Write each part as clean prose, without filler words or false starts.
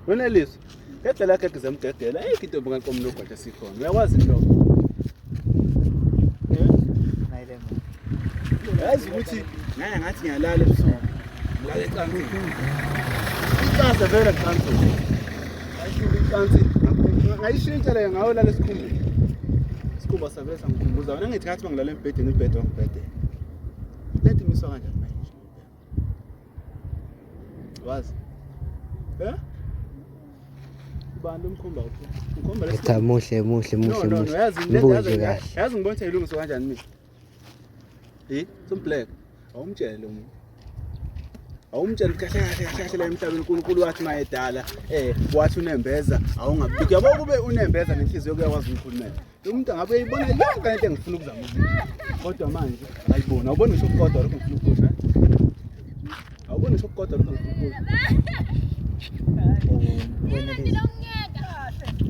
Wena Liso, ngedlela yakhe ngizamdedela, into bungakomo nogwaja sikhona. Uyakwazi lokho? Yazi ukuthi ngaya ngathi ngiyalala ebusuku. Ngilala ecansini. Icansi vele ecansini. Ayishintsha icansi. Ngayishintsha le ngawo lala esikhumbeni. Isikhumba savele sangikhumbuza wena ngithi ngathi mangilala embhedeni ibhede wangibhede. Lethi miswa kanjani manje? Wazi? Ubani umkhomba uphi? Umkhomba lesi. Cha muhle. Yazi ngibona ukuthi ilungiswa kanjani mina. Some black. Awumtshele lo muntu. Awumtshele kahle la emhlabeni uNkulunkulu wathi mayedala wathi unembeza awungabiki. Yabo kube unembeza nenhliziyo kuyakwazi ukukhulumela. Lo muntu angabe uyibona yonke into engifuna ukuzama ukuzwa. Kodwa manje ayibona. Awubona ngisho ukukodwa lokho ngifuna ukukusho. Awubona ngisho ukukodwa lokho ngifuna ukukusho.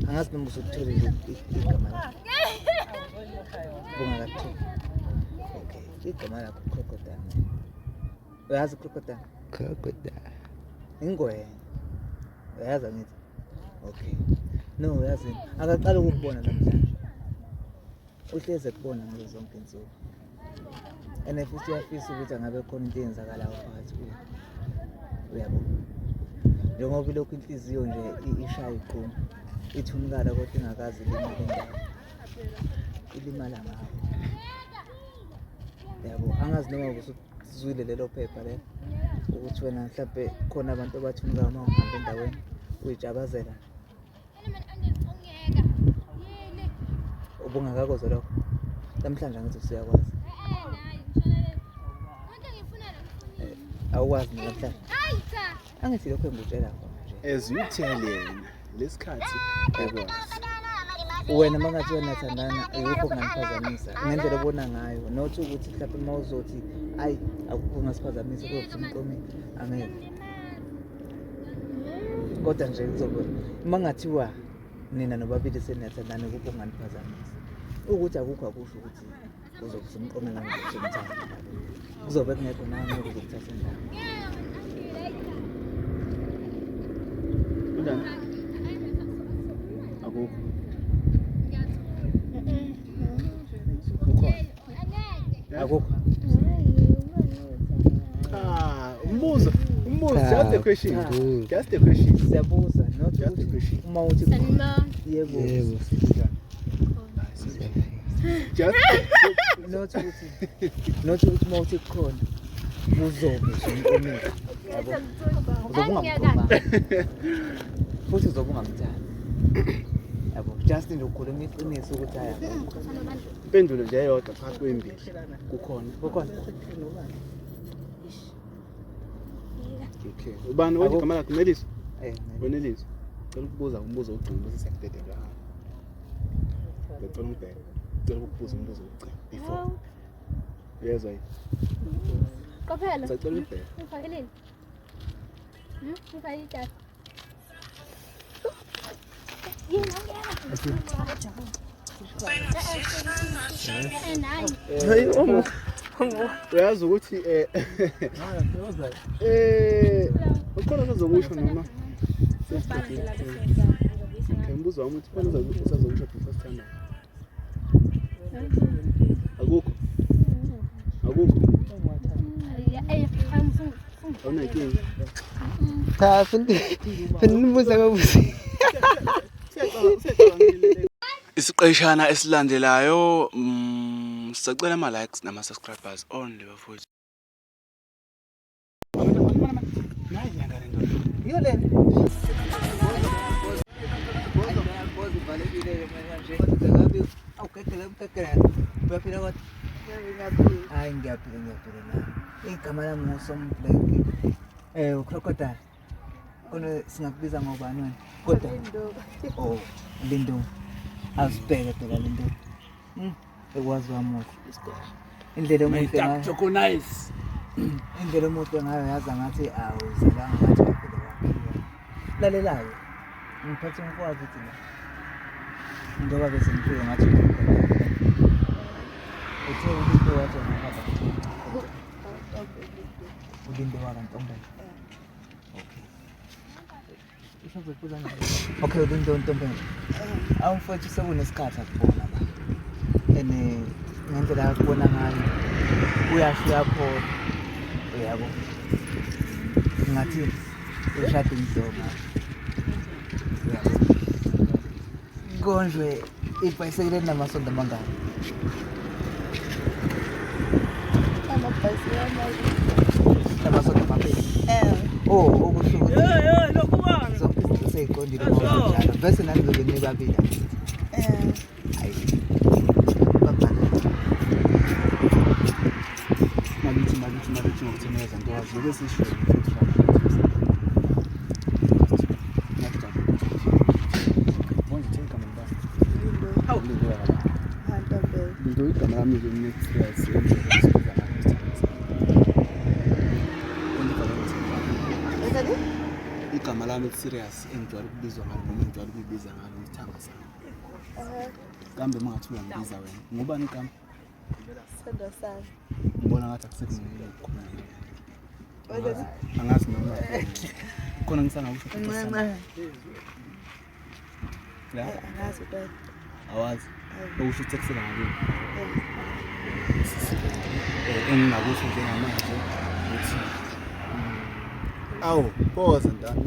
Angazi noma usukuthola igama lakho. Bungakathi. Okay, igama lakho Crocodile. Uyazi Crocodile? Crocodile. Ingwe. Uyazi ngithi. Okay. No, uyazi. Akaqala ukubona namhlanje. Uhleze kubona ngazo zonke insuku. And if usiyafisa ukuthi angabe khona into eyenzakalayo phakathi kuye. Uyabona. Njengoba lokhu inhliziyo nje ishaya iqhuma. Ithunukala kodwa ingakazi ilimala endawo. Ilimala ngayo. Yabo, angazi noma usuzwile lelo phepha le ukuthi wena mhlawumbe khona abantu abathunuka uma uhamba endaweni uyijabazela. Ubungakakozwa lokho. Namhlanje ngithi usiyakwazi. Awukwazi namhlanje. Angithi lokho engikutshela khona nje. As you tell yena lesikhathi ekwazi. Wena mangathi wena thandana ayikho nganiphazamisa ngendlela obona ngayo nothi ukuthi mhlawumbe mawuzothi ayi akukho ngasiphazamisa kuzokuthi umqomeni angeke kodwa nje kuzobe mangathiwa nina nobabili seniyathandana kupho nganiphazamisa ukuthi akukho akusho ukuthi kuzokuthi umqomeni ngamthanda kuzobe kungekho nami ukuzokuthatha indawo Udana akukho akukho umbuzo just a question siyabuza not just a question uma uthi yebo just not ukuthi uma uthi khona uzobe umqomeni yabo uzobungamthanda futhi uzobungamthanda yabo just nje ukukhuluma iqiniso ukuthi haya impendulo nje eyodwa phakathi kwembili kukhona okay ubani wathi igama lakhe Neliso wena Neliso cela ukubuza umbuzo ogcina bese siyakudedela ngicela ungibheke cela ukubuza umbuzo ogcina before yezwa yini Kophela sicela ungibheke ufakeleni ufake idatha uyazi ukuthi ukhona ozokusho noma ngimbuza wami ukuthi khona uzokusho before stand akukho awuna inkinga cha finibuza kabuzi isiqeshana esilandelayo sicela ama likes nama subscribers only bafowethu hayi ngiyaphila na igama lami nguSom Black Crocodile kona singakubiza ngobani wena kodwa Lindo asibheke phela Lindo ekwazi wamuhle indlela omuhle ngayo indlela omuhle ngayo yaza ngathi awuzalanga ngathi waphila waphila lalelayo ngiphathe umfowabo uthi la ngoba bese ngifike ngathi uthe umuntu wathi ngapha uLindo wakantombe okay ngizokubuza njani? Okay, Ntombela. Awumfowethu sekunesikhathi akubona la. Ngendlela akubona ngayo uyasho uyakhola. Uyabo. Ngathi ushade umdoma. Uyabo. Konjwe ibhayisekile namasondo amangaki? Amabhayisikili amabili. Namasondo amabili. Oh, okusho ukuthi zonke izinto seyiqondile ngokunjalo. Bese nani zobe nibabili. Hayi. Baba. Malithi ngokuthemeza nto wazi bese sisho. Hawu. Ntombela. Into igama lami ke next igama lami serious engijwayele ukubizwa ngalo noma engijwayele ukubiza ngalo ngithanga sami. Kambe mangathi uyangibiza wena. Ngubani igama? Sendo sami. Ngibona ngathi akusekhona. Angazi noma. Khona ngisangakusho ukuthi la Angazi kodwa. awazi. Okusho ukuthi kusela ngakini. Engingakusho njengamanje ukuthi awu phoza ntana.